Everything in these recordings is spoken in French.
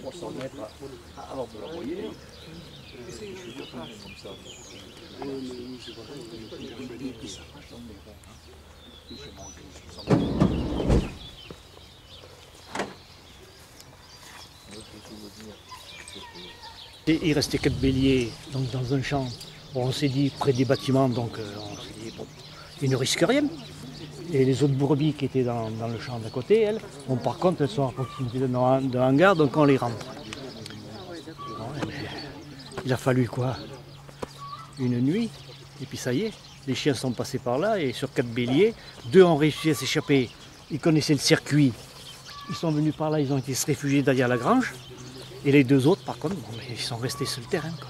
300 mètres avant de l'envoyer. Il restait 4 béliers donc, dans un champ. Bon, on s'est dit près des bâtiments, donc on s'est dit bon, ils ne risquent rien. Et les autres brebis qui étaient dans le champ d'à côté, elles, bon, par contre, elles sont à proximité d'un hangar, donc on les rentre. Bon, il a fallu quoi? Une nuit, et puis ça y est, les chiens sont passés par là, et sur 4 béliers, 2 ont réussi à s'échapper. Ils connaissaient le circuit, ils sont venus par là, ils ont été se réfugier derrière la grange. Et les 2 autres, par contre, bon, ils sont restés sur le terrain, quoi.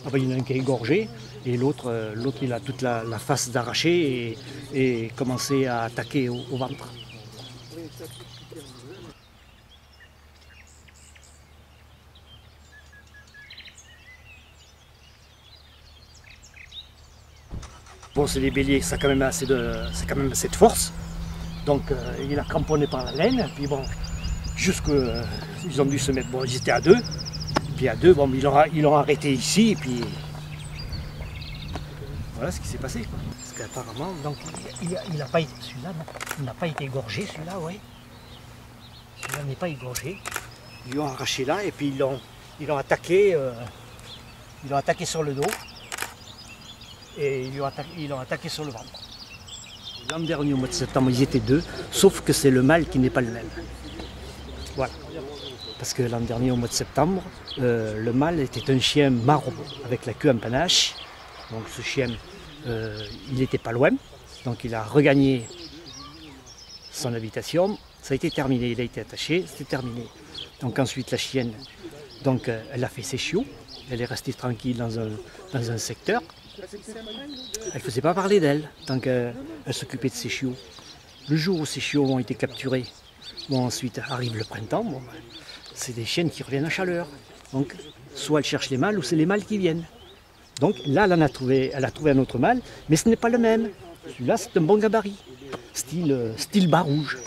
Ah ben, il y en a un qui est égorgé, et l'autre il a toute la face d'arraché et commencé à attaquer au ventre. Bon, c'est des béliers, ça a quand même assez de force. Donc il a cramponné par la laine, puis bon, ils ont dû se mettre, bon, ils étaient à 2. Puis à 2, bon, ils l'ont arrêté ici, et puis voilà ce qui s'est passé, quoi. Parce qu'apparemment, donc, il n'a pas été, celui-là, il n'a pas été égorgé, celui-là, oui. Celui-là n'est pas égorgé. Ils l'ont arraché là, et puis ils l'ont attaqué sur le dos, et ils l'ont attaqué sur le ventre. L'an dernier, au mois de septembre, ils étaient 2, sauf que c'est le mâle qui n'est pas le même. Voilà. Parce que l'an dernier, au mois de septembre, le mâle était un chien marron, avec la queue en panache. Donc ce chien, il n'était pas loin, donc il a regagné son habitation. Ça a été terminé, il a été attaché, c'était terminé. Donc ensuite la chienne, donc, elle a fait ses chiots, elle est restée tranquille dans un secteur. Elle ne faisait pas parler d'elle, tant qu'elle s'occupait de ses chiots. Le jour où ces chiots ont été capturés, bon, ensuite arrive le printemps, bon, c'est des chiennes qui reviennent à chaleur. Donc, soit elle cherche les mâles, ou c'est les mâles qui viennent. Donc là, elle a trouvé un autre mâle, mais ce n'est pas le même. Celui-là, c'est un bon gabarit, style bas rouge.